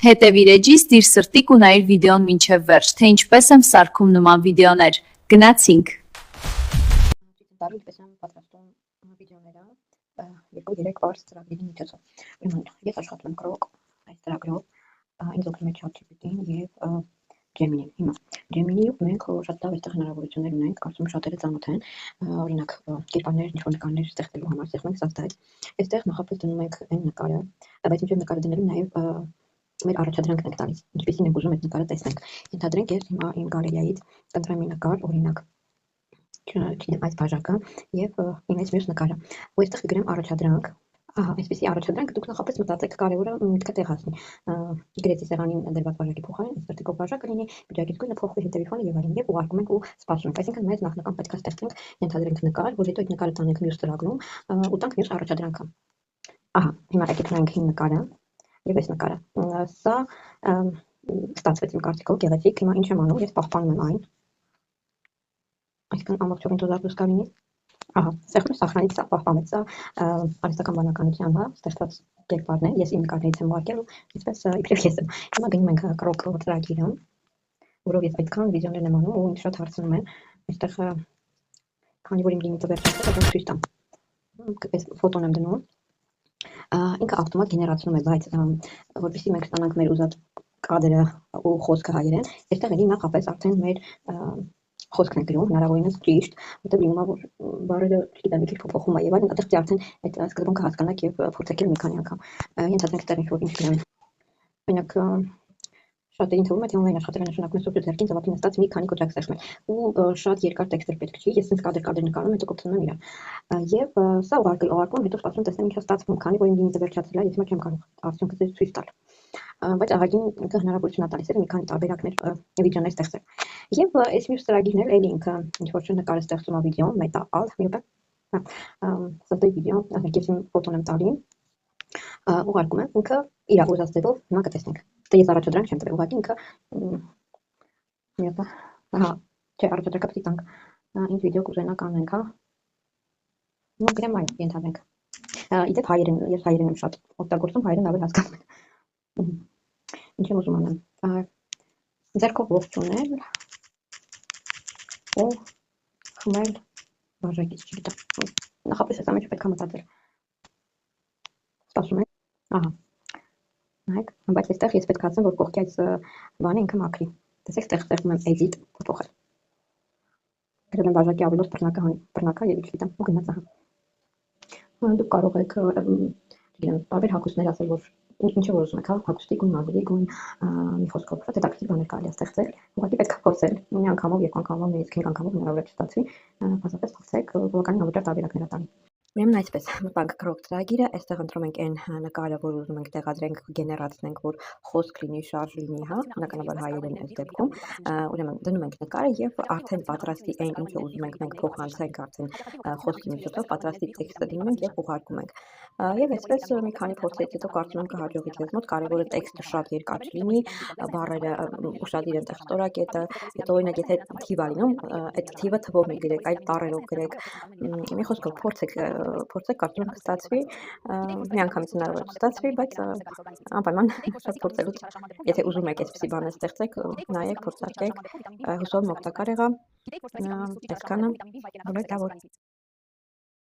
Հետևիր էջից, դիր սրտիկ ու նայիր վիդեոն մինչև վերջ, թե ինչպես եմ սարքում նման վիդեոներ։ Գնացինք։ Ինչպես եմ պատրաստում վիդեոները 2-3 վար ծրագրերի միջոցով։ Ուրեմն ես աշխատում եմ Grok այս ծրագրով, ինձ օգնում է ChatGPT-ն եւ Gemini-ն։ Հիմա Gemini-ում մենք շատ լավ այստեղ հնարավորություններ ունենք, կարծում եմ շատերը ծանոթ են, օրինակ կերպարներ, ինչ-որ նկարներ ստեղծելու համար ստեղծում ենք Safdie։ Այստեղ նախապես դնում ենք այն նկարը, բայց ինչեւ նկարը դնելու նաեւ մեր առաջադրանքն ենք տալիս, ինչպեսին ենք ուզում այդ նկարը տեսնենք։ Ենթադրենք ես հիմա իմ գալերիայից կընտրեմ մի նկար, օրինակ չգիտեմ այս բաժակը եւ իմ այս մյուս նկարը։ Ու այստեղ կգրեմ առաջադրանք։ Ահա, այսպեսի առաջադրանք դուք նախապես մտածեք կարևորը միտքը տեղ հասնի։ Գրեցի սեղանին դրված բաժակի փոխարեն ստեղծիկով բաժակը լինի, բջջակից գույնը փոխվի, հետևի ֆոնը եւ այլն, եւ ուղարկում ենք ու սպասում ենք։ Այսինքն մեզ նախնական պետք է ստեղծենք, ենթադրենք նկար, որ հետո այդ նկարը տանենք մյուս ծրագրում ու տանք մյուս առաջադրանքը։ Ահա, հիմա եկեք նայենք հին նկարը։ Եվ այս նկարը, սա ստացվեց իմ կարծիքով գեղեցիկ, հիմա ինչ եմ անում, ես պահպանում եմ այն, այսինքն ամբողջովին դոզարդուս կլինի, ահա, սեղմում սախրանից սա պահպանեց, սա արհեստական բանականության ստեղծված կերպարն է, ես իմ նկարներից եմ ուղարկել ու այսպես իբրև ես եմ, հիմա գնում ենք Grok ծրագիրը, որով ես այդքան վիդեոներ եմ անում ու ինձ շատ հարցնում են, այստեղ քանի որ իմ լիմիտը վերջացել է, դա ցույց տամ, այս ֆոտոն եմ դնում, ինքը ավտոմատ գեներացնում է, բայց որպեսզի մենք ստանանք մեր ուզած կադրը ու խոսքը հայերեն, այստեղ էլի նախապես արդեն մեր խոսքն է գրում, հնարավորինս ճիշտ, որտեղ լինում է որ բառերը, չգիտեմ, մի քիչ փոփոխում է եւ այլն, այդտեղ արդեն այդ սկզբունքը հասկանաք եւ փորձեք մի քանի անգամ։ Ենթադրենք այդտեղ ինչ-որ ինչ գրեմ։ Օրինակ շատերին թվում է թե օնլայն աշխատելը նշանակում է սուրճ ձեռքին ծավալի նստած մի քանի կոճակ ստեղծել ու շատ երկար տեքստեր պետք չի, ես ինձ կադր նկարում, հետո կոփցնում եմ իրար։ Եվ սա ուղարկում, հետո սպասում տեսնեմ ինչա ստացվում, քանի որ իմ լիմիտը վերջացել է, ես հիմա չեմ կարող արդյունքը ձեզ ցույց տալ։ Բայց ահագին ինքը հնարավորություն է տալիս մի քանի տարբերակներ վիդեոներ ստեղծել։ Եվ այս մյուս ծրագիրն էլ ինքը ինչ որ նկարը ստեղծում է վիդեո, մետա alt, մի րոպե։ Սա վիդեո, ես իմ ֆոտոն եմ տալի, ուղարկում եմ, ինքը իր ուզած ձևով հիմա կտեսնենք։ Դե ես առաջադրանք չեմ տվել, ուղղակի ինքը մի րոպե, ահա, չէ, առաջադրանքը պետք է տանք, ինչ վիդեո կուզենաք անենք, հա։ Ну, գրեմ այո, ենթադրենք։ Իդեպ հայերեն, ես հայերեն եմ շատ օգտագործում, հայերեն ավելի հասկանում եմ։ Ինչ եմ ուզում անեմ։ Ձեռքով ողջ ունել ու խմել բաժակից, չգիտեմ։ Նախապես այս ամենը պետք է մտածել։ Սպասում ենք։ Ահա։ Նայեք, բայց այստեղ ես պետք է ասեմ, որ կողքի այս բանը ինքը մաքրի։ Տեսեք, այստեղ ստեղծում եմ edit փոփոխել։ Գրել եմ բաժակի ավելորդ բռնակա եւ չգիտեմ, ու գնաց ահա։ Դուք կարող եք չգիտեմ, տարբեր հագուստներ ասել, որ ինչը որ ուզում եք, հա, հագուստի գույն, մազերի գույն, մի խոսքով շատ հետաքրքիր բաներ կարելի է ստեղծել, ուղղակի պետք է փորձել, մի անգամով, երկու անգամով, 5 անգամով հնարավոր է չստացվի, բացապես փորձեք, բավականին անվճար տարբերակներ ա տալի։ Ուրեմն այսպես, մտանք Grok ծրագիրը, այստեղ ընտրում ենք այն նկարը, որ ուզում ենք տեղադրենք, գեներացնենք, որ խոսք լինի, շարժ լինի, հա, բնականաբար հայերեն այս դեպքում, ուրեմն դնում ենք նկարը եւ արդեն պատրաստի այն, ինչը ուզում ենք մենք փոխանցենք արդեն խոսքի միջոցով, պատրաստի տեքստը դնում ենք եւ ուղարկում ենք։ Եվ այսպես մի քանի փորձից հետո կարծում եմ կհաջողի ձեզ մոտ, կարևորը տեքստը շատ երկար չլինի, բառերը ուշադիր ընտեղ ստորակետը, հետո օրինակ եթե թիվ ա լինում, այդ թիվը թվով մի գրեք, այլ տառերով գրեք, մի խոսքով փորձեք, կարծում եմ կստացվի, մի անգամից հնարավոր է չստացվի, բայց անպայման շատ փորձելուց, եթե ուզում եք այսպիսի բաներ ստեղծեք, նայեք, փորձարկեք, հուսով օգտակար եղա, այսքանը, բոլոր լավ օր։